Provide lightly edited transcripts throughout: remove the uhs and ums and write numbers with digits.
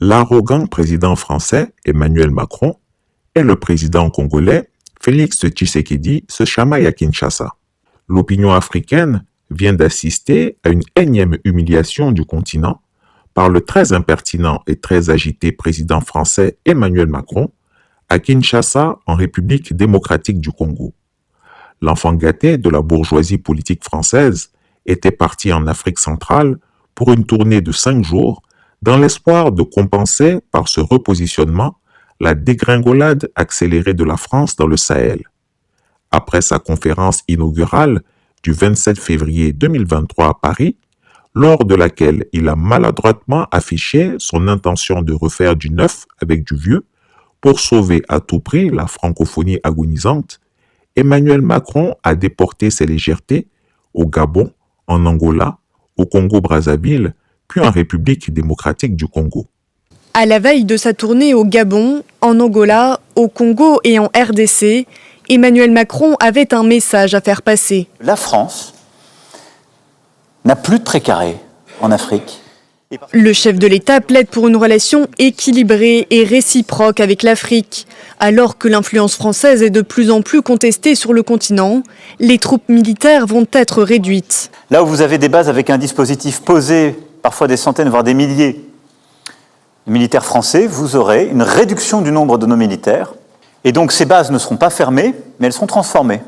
L'arrogant président français Emmanuel Macron et le président congolais Félix Tshisekedi se chamaillent à Kinshasa. L'opinion africaine vient d'assister à une énième humiliation du continent par le très impertinent et très agité président français Emmanuel Macron à Kinshasa, en République démocratique du Congo. L'enfant gâté de la bourgeoisie politique française était parti en Afrique centrale pour une tournée de 5 jours dans l'espoir de compenser par ce repositionnement la dégringolade accélérée de la France dans le Sahel. Après sa conférence inaugurale du 27 février 2023 à Paris, lors de laquelle il a maladroitement affiché son intention de refaire du neuf avec du vieux pour sauver à tout prix la francophonie agonisante, Emmanuel Macron a déporté ses légèretés au Gabon, en Angola, au Congo-Brazzaville, puis en République démocratique du Congo. À la veille de sa tournée au Gabon, en Angola, au Congo et en RDC, Emmanuel Macron avait un message à faire passer. La France n'a plus de précaré en Afrique. Le chef de l'État plaide pour une relation équilibrée et réciproque avec l'Afrique. Alors que l'influence française est de plus en plus contestée sur le continent, les troupes militaires vont être réduites. Là où vous avez des bases avec un dispositif posé, parfois des centaines, voire des milliers de militaires français, vous aurez une réduction du nombre de nos militaires. Et donc ces bases ne seront pas fermées, mais elles seront transformées.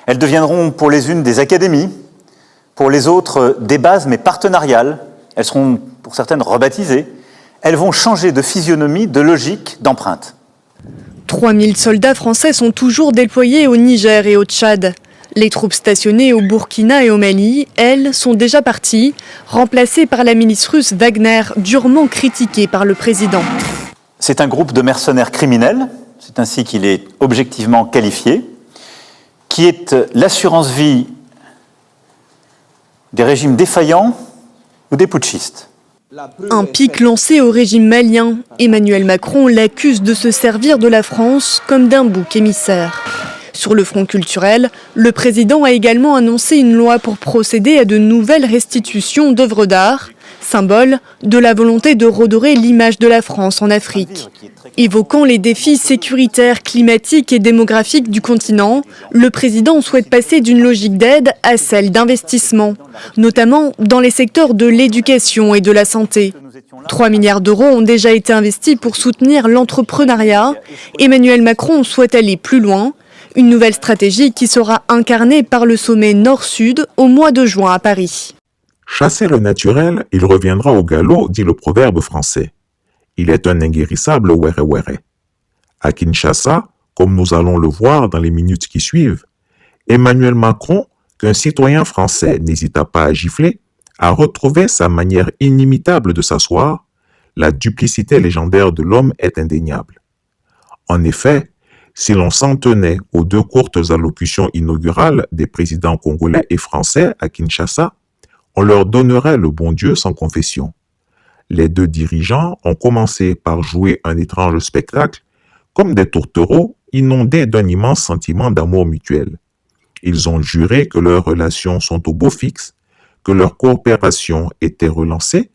Elles deviendront pour les unes des académies, pour les autres des bases mais partenariales. Elles seront pour certaines rebaptisées. Elles vont changer de physionomie, de logique, d'empreinte. 3000 soldats français sont toujours déployés au Niger et au Tchad. Les troupes stationnées au Burkina et au Mali, elles, sont déjà parties, remplacées par la milice russe Wagner, durement critiquée par le président. C'est un groupe de mercenaires criminels, c'est ainsi qu'il est objectivement qualifié, qui est l'assurance vie des régimes défaillants ou des putschistes. Un pic lancé au régime malien. Emmanuel Macron l'accuse de se servir de la France comme d'un bouc émissaire. Sur le front culturel, le président a également annoncé une loi pour procéder à de nouvelles restitutions d'œuvres d'art, symbole de la volonté de redorer l'image de la France en Afrique. Évoquant les défis sécuritaires, climatiques et démographiques du continent, le président souhaite passer d'une logique d'aide à celle d'investissement, notamment dans les secteurs de l'éducation et de la santé. 3 milliards d'euros ont déjà été investis pour soutenir l'entrepreneuriat. Emmanuel Macron souhaite aller plus loin. Une nouvelle stratégie qui sera incarnée par le sommet Nord-Sud au mois de juin à Paris. Chasser le naturel, il reviendra au galop, dit le proverbe français. Il est un inguérissable wéré-wéré. À Kinshasa, comme nous allons le voir dans les minutes qui suivent, Emmanuel Macron, qu'un citoyen français n'hésita pas à gifler, a retrouvé sa manière inimitable de s'asseoir. La duplicité légendaire de l'homme est indéniable. En effet, si l'on s'en tenait aux 2 courtes allocutions inaugurales des présidents congolais et français à Kinshasa, on leur donnerait le bon Dieu sans confession. Les 2 dirigeants ont commencé par jouer un étrange spectacle, comme des tourtereaux inondés d'un immense sentiment d'amour mutuel. Ils ont juré que leurs relations sont au beau fixe, que leur coopération était relancée,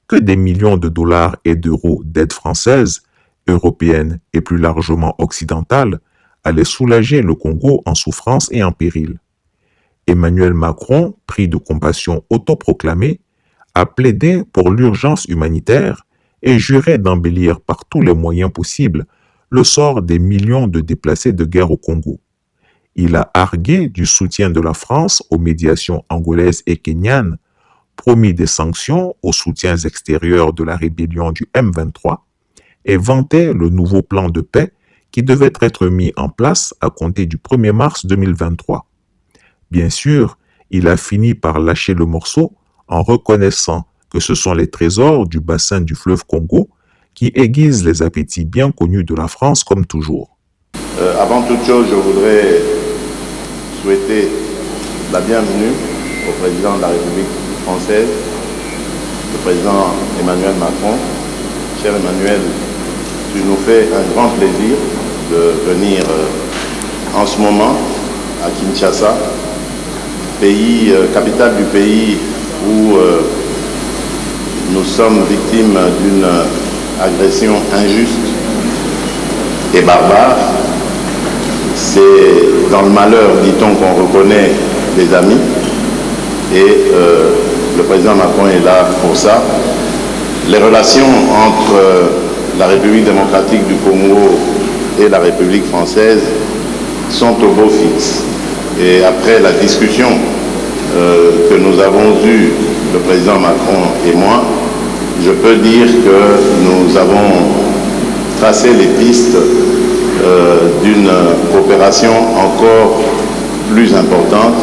que des millions de dollars et d'euros d'aide française, européenne et plus largement occidentale allaient soulager le Congo en souffrance et en péril. Emmanuel Macron, pris de compassion autoproclamée, a plaidé pour l'urgence humanitaire et juré d'embellir par tous les moyens possibles le sort des millions de déplacés de guerre au Congo. Il a argué du soutien de la France aux médiations angolaises et kenyanes, promis des sanctions aux soutiens extérieurs de la rébellion du M23 et vanté le nouveau plan de paix qui devait être mis en place à compter du 1er mars 2023. Bien sûr, il a fini par lâcher le morceau en reconnaissant que ce sont les trésors du bassin du fleuve Congo qui aiguisent les appétits bien connus de la France comme toujours. Avant toute chose, je voudrais souhaiter la bienvenue au président de la République française, le président Emmanuel Macron. Cher Emmanuel, tu nous fais un grand plaisir de venir en ce moment à Kinshasa, capitale du pays où nous sommes victimes d'une agression injuste et barbare. C'est dans le malheur, dit-on, qu'on reconnaît des amis. Et le président Macron est là pour ça. Les relations entre la République démocratique du Congo et la République française sont au beau fixe. Et après la discussion que nous avons eue, le président Macron et moi, je peux dire que nous avons tracé les pistes d'une coopération encore plus importante.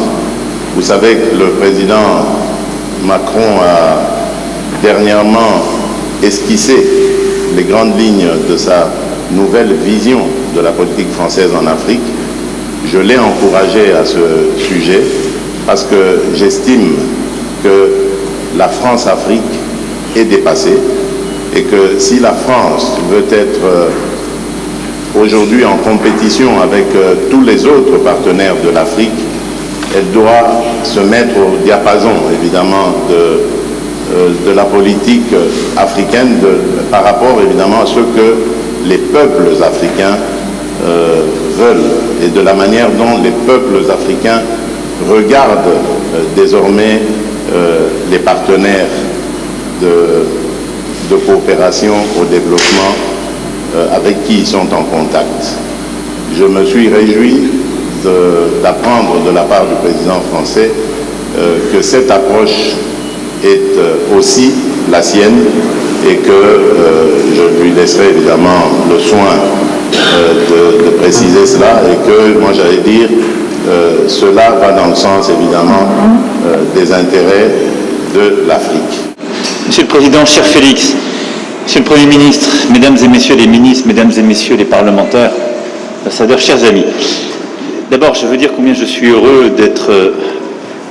Vous savez que le président Macron a dernièrement esquissé les grandes lignes de sa nouvelle vision de la politique française en Afrique. Je l'ai encouragé à ce sujet parce que j'estime que la France-Afrique est dépassée et que si la France veut être aujourd'hui en compétition avec tous les autres partenaires de l'Afrique, elle doit se mettre au diapason, évidemment, de la politique africaine par rapport, évidemment, à ce que les peuples africains veulent et de la manière dont les peuples africains regardent désormais les partenaires de coopération au développement avec qui ils sont en contact. Je me suis réjoui d'apprendre de la part du président français que cette approche est aussi la sienne et que je lui laisserai évidemment le soin de préciser cela et que, moi j'allais dire, cela va dans le sens évidemment des intérêts de l'Afrique. Monsieur le Président, cher Félix, Monsieur le Premier ministre, Mesdames et Messieurs les ministres, Mesdames et Messieurs les parlementaires, ambassadeurs, chers amis. D'abord, je veux dire combien je suis heureux d'être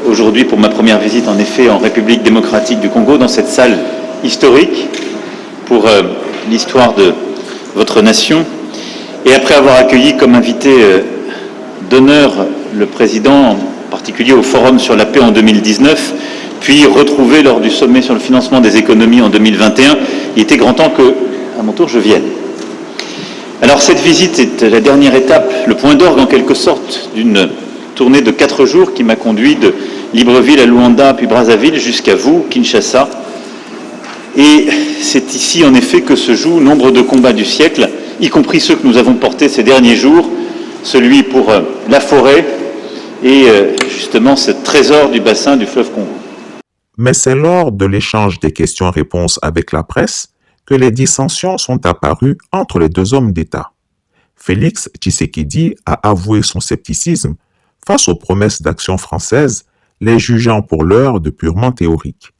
aujourd'hui pour ma première visite, en effet, en République démocratique du Congo, dans cette salle historique pour l'histoire de votre nation. Et après avoir accueilli comme invité d'honneur le président, en particulier au Forum sur la paix en 2019, puis retrouvé lors du sommet sur le financement des économies en 2021, il était grand temps que, à mon tour, je vienne. Alors cette visite est la dernière étape, le point d'orgue en quelque sorte d'une tournée de 4 jours qui m'a conduit de Libreville à Luanda puis Brazzaville jusqu'à vous, Kinshasa. Et c'est ici en effet que se jouent nombre de combats du siècle, y compris ceux que nous avons portés ces derniers jours, celui pour la forêt et justement ce trésor du bassin du fleuve Congo. Mais c'est lors de l'échange des questions-réponses avec la presse que les dissensions sont apparues entre les deux hommes d'État. Félix Tshisekedi a avoué son scepticisme face aux promesses d'action françaises, les jugeant pour l'heure de purement théoriques.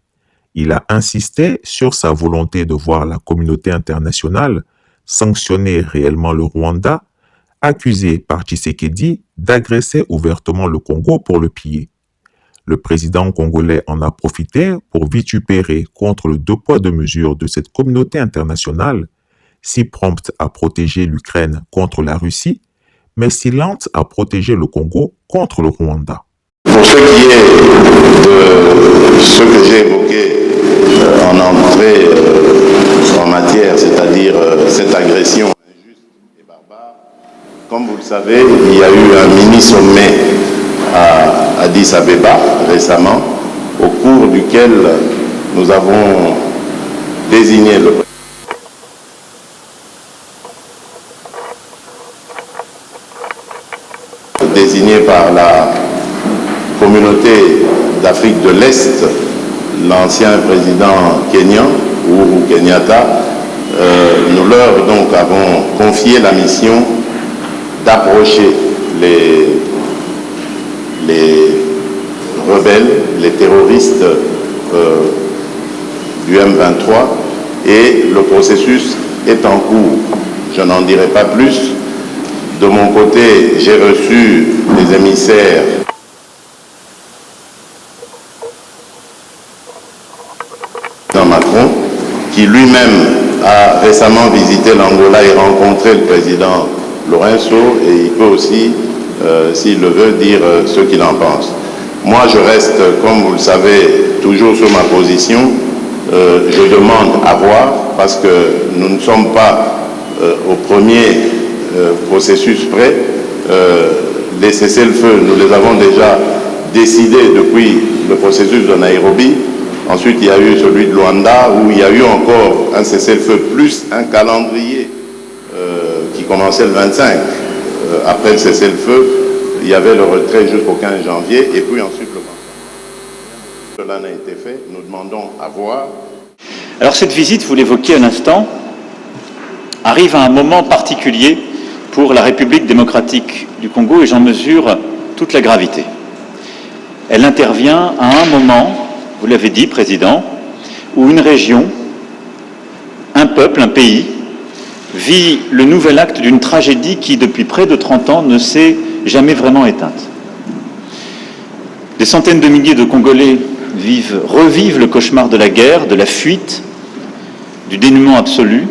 Il a insisté sur sa volonté de voir la communauté internationale sanctionner réellement le Rwanda, accusé par Tshisekedi d'agresser ouvertement le Congo pour le piller. Le président congolais en a profité pour vitupérer contre le deux poids deux mesures de cette communauté internationale, si prompte à protéger l'Ukraine contre la Russie, mais si lente à protéger le Congo contre le Rwanda. Pour ce qui est de ce que j'ai évoqué en entrée en matière, c'est-à-dire cette agression injuste et barbare, comme vous le savez, il y a eu un mini-sommet à Addis Abeba récemment, au cours duquel nous avons désigné le désigné par la communauté d'Afrique de l'Est, l'ancien président kényan, Uhuru Kenyatta. Nous leur donc avons confié la mission d'approcher les rebelles, les terroristes du M23 et le processus est en cours. Je n'en dirai pas plus. De mon côté, j'ai reçu des émissaires dans Macron, qui lui-même a récemment visité l'Angola et rencontré le président Lourenço, et il peut aussi, s'il le veut, dire ce qu'il en pense. Moi, je reste, comme vous le savez, toujours sur ma position, je demande à voir, parce que nous ne sommes pas au premier processus prêt. Les cessez-le-feu, nous les avons déjà décidés depuis le processus de Nairobi. Ensuite, il y a eu celui de Luanda, où il y a eu encore un cessez-le-feu plus un calendrier qui commençait le 25. Après le cessez-le-feu, il y avait le retrait jusqu'au 15 janvier, et puis ensuite le 25. Cela n'a été fait, nous demandons à voir. Alors cette visite, vous l'évoquiez à l'instant, arrive à un moment particulier pour la République démocratique du Congo, et j'en mesure toute la gravité. Elle intervient à un moment, vous l'avez dit, Président, où une région, un peuple, un pays, vit le nouvel acte d'une tragédie qui, depuis près de 30 ans, ne s'est jamais vraiment éteinte. Des centaines de milliers de Congolais revivent le cauchemar de la guerre, de la fuite, du dénuement absolu.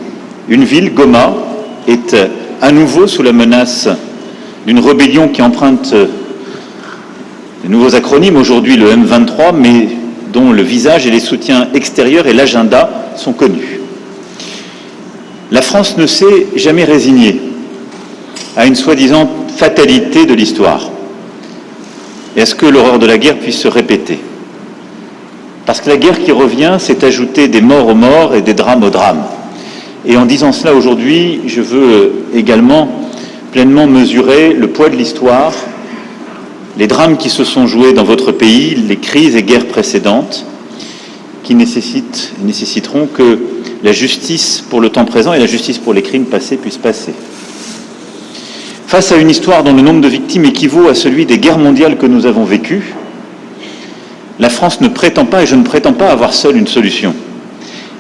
Une ville, Goma, est à nouveau sous la menace d'une rébellion qui emprunte de nouveaux acronymes, aujourd'hui le M23, mais dont le visage et les soutiens extérieurs et l'agenda sont connus. La France ne s'est jamais résignée à une soi-disant fatalité de l'histoire. Et à ce que l'horreur de la guerre puisse se répéter. Parce que la guerre qui revient, c'est ajouter des morts aux morts et des drames aux drames. Et en disant cela aujourd'hui, je veux également pleinement mesurer le poids de l'histoire, les drames qui se sont joués dans votre pays, les crises et guerres précédentes, qui nécessiteront que la justice pour le temps présent et la justice pour les crimes passés puissent passer. Face à une histoire dont le nombre de victimes équivaut à celui des guerres mondiales que nous avons vécues, la France ne prétend pas, et je ne prétends pas avoir seule une solution.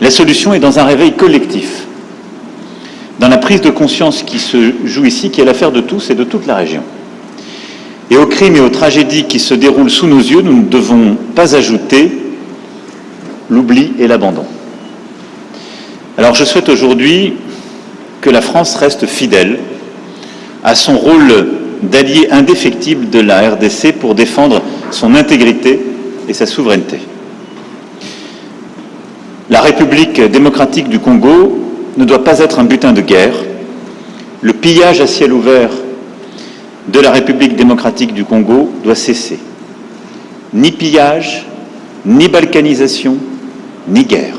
La solution est dans un réveil collectif, dans la prise de conscience qui se joue ici, qui est l'affaire de tous et de toute la région. Et aux crimes et aux tragédies qui se déroulent sous nos yeux, nous ne devons pas ajouter l'oubli et l'abandon. Alors je souhaite aujourd'hui que la France reste fidèle à son rôle d'allié indéfectible de la RDC pour défendre son intégrité et sa souveraineté. La République démocratique du Congo ne doit pas être un butin de guerre. Le pillage à ciel ouvert de la République démocratique du Congo doit cesser. Ni pillage, ni balkanisation, ni guerre.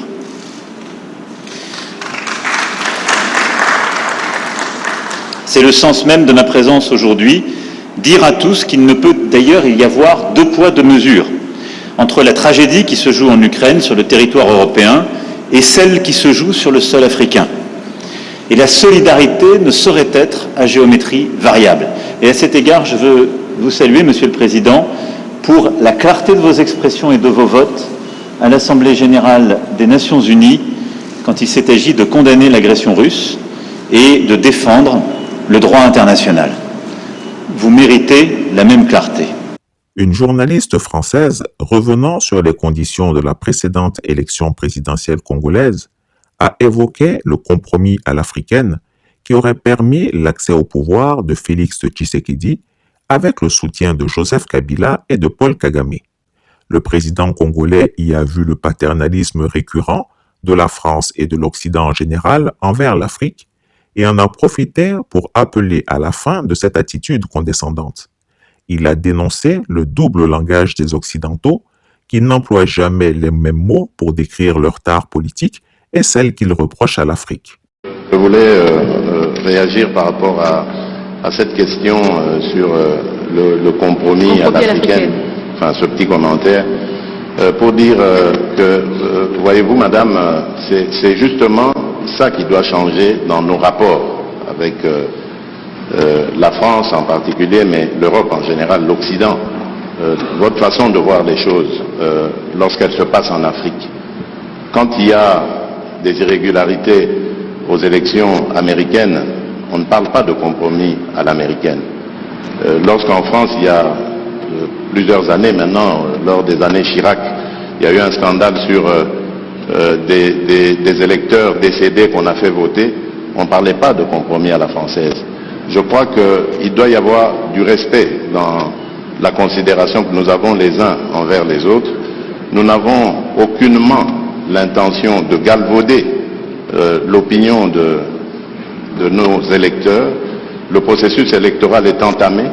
C'est le sens même de ma présence aujourd'hui, dire à tous qu'il ne peut d'ailleurs y avoir deux poids, deux mesures entre la tragédie qui se joue en Ukraine, sur le territoire européen, et celle qui se joue sur le sol africain. Et la solidarité ne saurait être à géométrie variable. Et à cet égard, je veux vous saluer, Monsieur le Président, pour la clarté de vos expressions et de vos votes à l'Assemblée générale des Nations Unies quand il s'est agi de condamner l'agression russe et de défendre le droit international. Vous méritez la même clarté. Une journaliste française, revenant sur les conditions de la précédente élection présidentielle congolaise, a évoqué le compromis à l'africaine qui aurait permis l'accès au pouvoir de Félix Tshisekedi avec le soutien de Joseph Kabila et de Paul Kagame. Le président congolais y a vu le paternalisme récurrent de la France et de l'Occident en général envers l'Afrique et en a profité pour appeler à la fin de cette attitude condescendante. Il a dénoncé le double langage des Occidentaux qui n'emploient jamais les mêmes mots pour décrire leur tare politique et celle qu'ils reprochent à l'Afrique. Je voulais réagir par rapport à cette question sur le compromis à l'africaine, enfin ce petit commentaire, pour dire que, voyez-vous madame, c'est justement ça qui doit changer dans nos rapports avec la France en particulier, mais l'Europe en général, l'Occident. Votre façon de voir les choses lorsqu'elles se passent en Afrique. Quand il y a des irrégularités aux élections américaines, on ne parle pas de compromis à l'américaine. Lorsqu'en France, il y a plusieurs années maintenant, lors des années Chirac, il y a eu un scandale sur des électeurs décédés qu'on a fait voter, on ne parlait pas de compromis à la française. Je crois qu'il doit y avoir du respect dans la considération que nous avons les uns envers les autres. Nous n'avons aucunement l'intention de galvauder l'opinion de nos électeurs. Le processus électoral est entamé.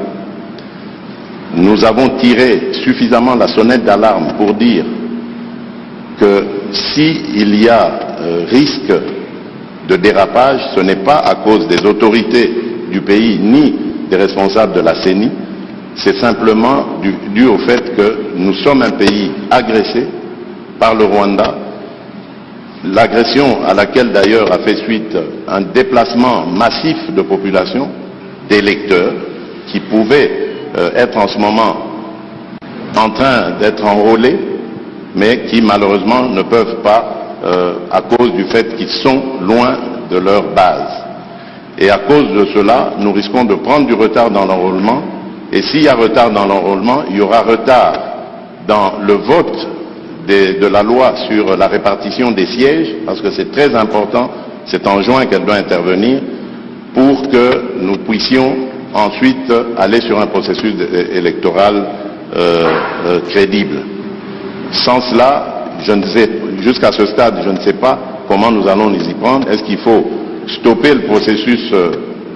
Nous avons tiré suffisamment la sonnette d'alarme pour dire que s'il y a risque de dérapage, ce n'est pas à cause des autorités du pays ni des responsables de la CENI, c'est simplement dû au fait que nous sommes un pays agressé par le Rwanda, l'agression à laquelle d'ailleurs a fait suite un déplacement massif de population, d'électeurs, qui pouvaient être en ce moment en train d'être enrôlés, mais qui malheureusement ne peuvent pas à cause du fait qu'ils sont loin de leur base. Et à cause de cela, nous risquons de prendre du retard dans l'enrôlement, et s'il y a retard dans l'enrôlement, il y aura retard dans le vote de la loi sur la répartition des sièges, parce que c'est très important, c'est en juin qu'elle doit intervenir, pour que nous puissions ensuite aller sur un processus électoral crédible. Sans cela, jusqu'à ce stade, je ne sais pas comment nous allons nous y prendre. Est-ce qu'il faut stopper le processus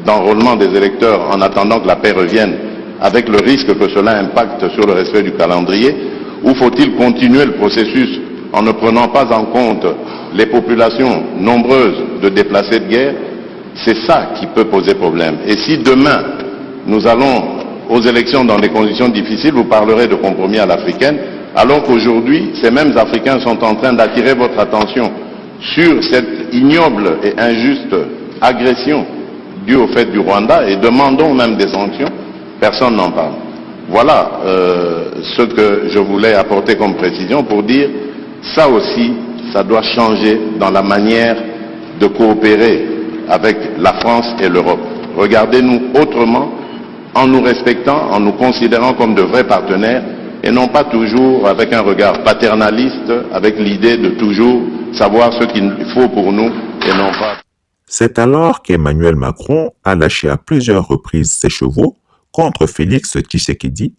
d'enrôlement des électeurs en attendant que la paix revienne, avec le risque que cela impacte sur le respect du calendrier, ou faut-il continuer le processus en ne prenant pas en compte les populations nombreuses de déplacés de guerre? C'est ça qui peut poser problème. Et si demain, nous allons aux élections dans des conditions difficiles, vous parlerez de compromis à l'africaine, alors qu'aujourd'hui, ces mêmes Africains sont en train d'attirer votre attention sur cette ignoble et injuste agression due au fait du Rwanda, et demandons même des sanctions, personne n'en parle. Voilà ce que je voulais apporter comme précision pour dire, ça aussi, ça doit changer dans la manière de coopérer avec la France et l'Europe. Regardez-nous autrement, en nous respectant, en nous considérant comme de vrais partenaires, et non pas toujours avec un regard paternaliste, avec l'idée de toujours savoir ce qu'il faut pour nous et non pas. C'est alors qu'Emmanuel Macron a lâché à plusieurs reprises ses chevaux contre Félix Tshisekedi,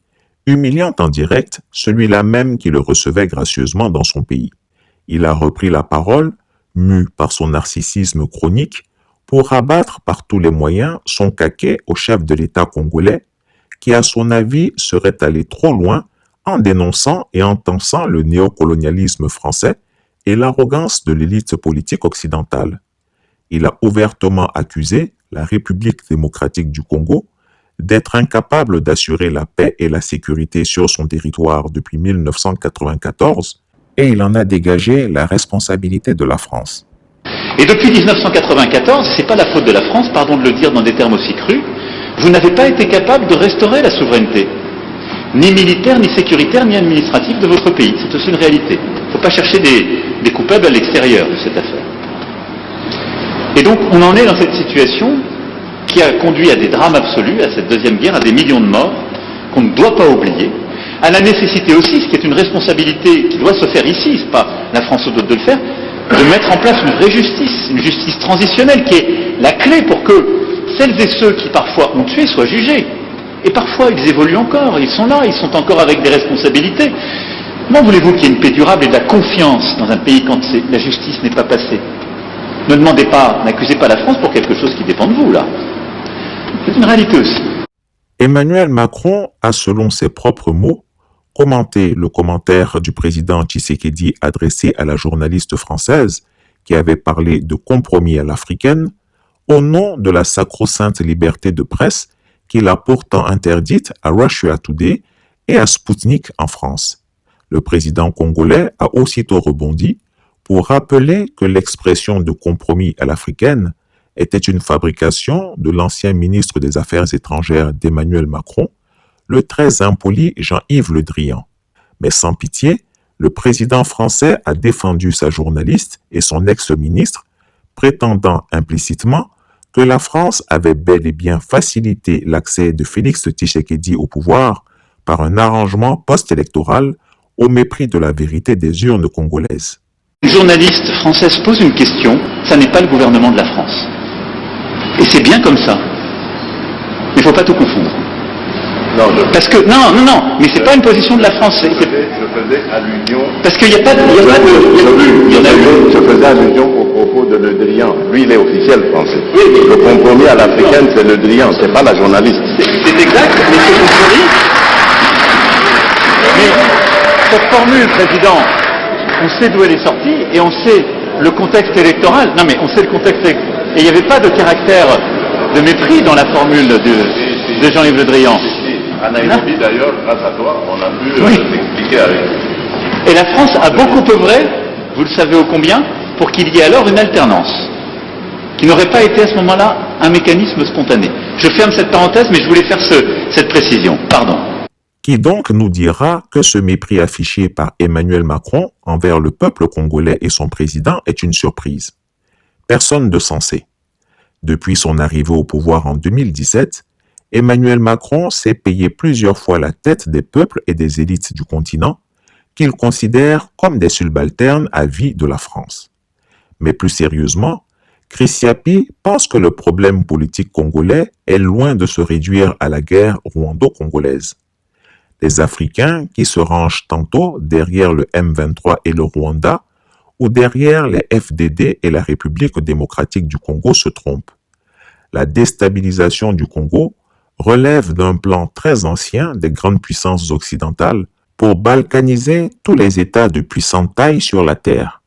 humiliant en direct celui-là même qui le recevait gracieusement dans son pays. Il a repris la parole, mu par son narcissisme chronique, pour abattre par tous les moyens son caquet au chef de l'État congolais, qui à son avis serait allé trop loin en dénonçant et en tensant le néocolonialisme français et l'arrogance de l'élite politique occidentale. Il a ouvertement accusé la République démocratique du Congo d'être incapable d'assurer la paix et la sécurité sur son territoire depuis 1994, et il en a dégagé la responsabilité de la France. Et depuis 1994, c'est pas la faute de la France, pardon de le dire dans des termes aussi crus, vous n'avez pas été capable de restaurer la souveraineté, ni militaire, ni sécuritaire, ni administrative de votre pays. C'est aussi une réalité. Il ne faut pas chercher des coupables à l'extérieur de cette affaire. Et donc, on en est dans cette situation qui a conduit à des drames absolus, à cette deuxième guerre, à des millions de morts, qu'on ne doit pas oublier, à la nécessité aussi, ce qui est une responsabilité qui doit se faire ici, c'est pas la France ou d'autres de le faire, de mettre en place une vraie justice, une justice transitionnelle qui est la clé pour que celles et ceux qui parfois ont tué soient jugés. Et parfois ils évoluent encore, ils sont là, ils sont encore avec des responsabilités. Comment voulez-vous qu'il y ait une paix durable et de la confiance dans un pays quand la justice n'est pas passée? Ne demandez pas, n'accusez pas la France pour quelque chose qui dépend de vous, là. C'est une réalité aussi. Emmanuel Macron a, selon ses propres mots, commenté le commentaire du président Tshisekedi adressé à la journaliste française qui avait parlé de compromis à l'africaine au nom de la sacro-sainte liberté de presse qu'il a pourtant interdite à Russia Today et à Sputnik en France. Le président congolais a aussitôt rebondi pour rappeler que l'expression de compromis à l'africaine était une fabrication de l'ancien ministre des Affaires étrangères d'Emmanuel Macron, le très impoli Jean-Yves Le Drian. Mais sans pitié, le président français a défendu sa journaliste et son ex-ministre, prétendant implicitement que la France avait bel et bien facilité l'accès de Félix Tshisekedi au pouvoir par un arrangement post-électoral au mépris de la vérité des urnes congolaises. Une journaliste française pose une question, ça n'est pas le gouvernement de la France. Et c'est bien comme ça. Il ne faut pas tout confondre. Non, Parce que, non, mais c'est pas une position de la France. je faisais allusion. Parce qu'il n'y a pas de... Il y en a eu. Je faisais allusion au propos de Le Drian. Lui, il est officiel français. Oui, mais le compromis à l'africaine, c'est Le Drian, c'est pas la journaliste. C'est exact, mais ce compromis... Mais cette formule, Président, on sait d'où elle est sortie et on sait le contexte électoral. Non, mais on sait le contexte électoral. Et il n'y avait pas de caractère de mépris dans la formule de Jean-Yves Le Drian. À Nairobi, d'ailleurs, grâce à toi, on a pu s'expliquer avec lui. Et la France a beaucoup œuvré, vous le savez ô combien, pour qu'il y ait alors une alternance, qui n'aurait pas été à ce moment-là un mécanisme spontané. Je ferme cette parenthèse, mais je voulais faire cette précision. Pardon. Qui donc nous dira que ce mépris affiché par Emmanuel Macron envers le peuple congolais et son président est une surprise? Personne ne s'en sait. Depuis son arrivée au pouvoir en 2017, Emmanuel Macron s'est payé plusieurs fois la tête des peuples et des élites du continent qu'il considère comme des subalternes à vie de la France. Mais plus sérieusement, Chris Yapi pense que le problème politique congolais est loin de se réduire à la guerre rwando-congolaise. Les Africains qui se rangent tantôt derrière le M23 et le Rwanda ou derrière les FDD et la République démocratique du Congo se trompent. La déstabilisation du Congo relève d'un plan très ancien des grandes puissances occidentales pour balkaniser tous les États de puissante taille sur la Terre.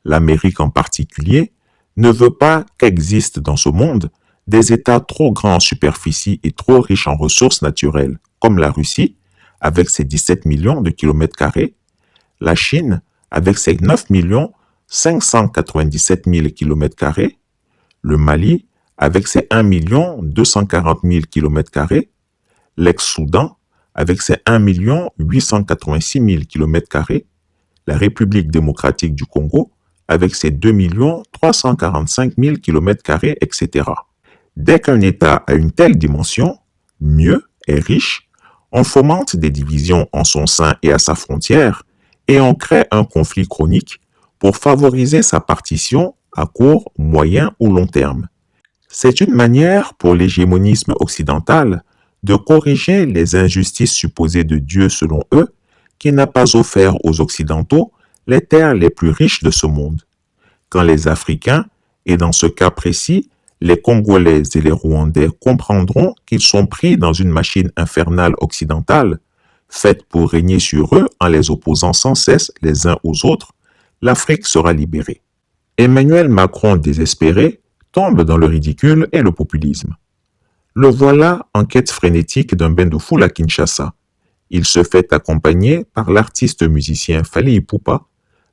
L'Amérique en particulier ne veut pas qu'existent dans ce monde des États trop grands en superficie et trop riches en ressources naturelles, comme la Russie, avec ses 17 millions de kilomètres carrés, la Chine, avec ses 9 597 000 kilomètres carrés, le Mali, avec ses 1 240 000 kilomètres carrés, l'ex-Soudan, avec ses 1 886 000 kilomètres carrés, la République démocratique du Congo, avec ses 2 345 000 kilomètres carrés, etc. Dès qu'un État a une telle dimension, mieux est riche, on fomente des divisions en son sein et à sa frontière, et on crée un conflit chronique pour favoriser sa partition à court, moyen ou long terme. C'est une manière pour l'hégémonisme occidental de corriger les injustices supposées de Dieu selon eux, qui n'a pas offert aux Occidentaux les terres les plus riches de ce monde. Quand les Africains, et dans ce cas précis, les Congolais et les Rwandais comprendront qu'ils sont pris dans une machine infernale occidentale, faite pour régner sur eux en les opposant sans cesse les uns aux autres, l'Afrique sera libérée. Emmanuel Macron, désespéré, tombe dans le ridicule et le populisme. Le voilà en quête frénétique d'un bain de foule à Kinshasa. Il se fait accompagner par l'artiste musicien Fally Ipupa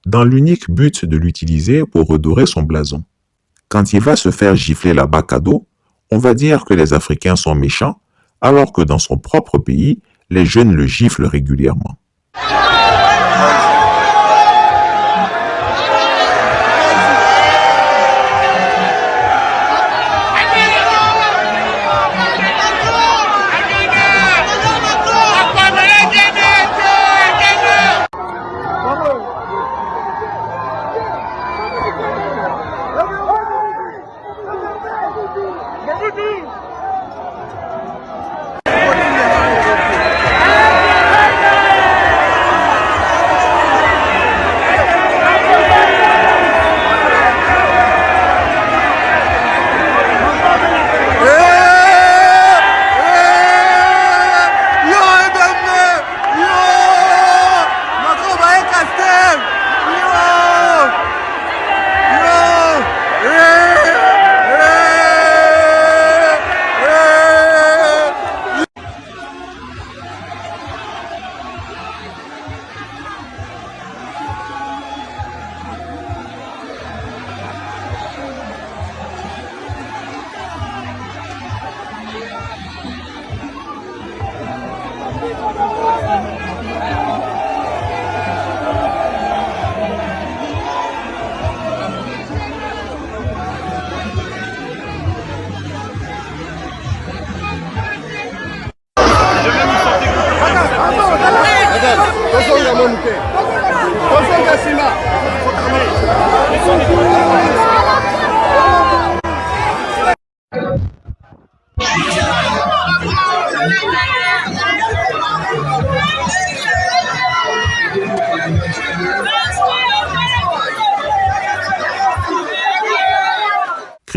dans l'unique but de l'utiliser pour redorer son blason. Quand il va se faire gifler là-bas cadeau, on va dire que les Africains sont méchants, alors que dans son propre pays, les jeunes le giflent régulièrement.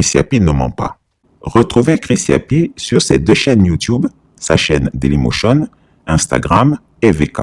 Chris Yapi ne ment pas. Retrouvez Chris Yapi sur ses 2 chaînes YouTube, sa chaîne Dailymotion, Instagram et VK.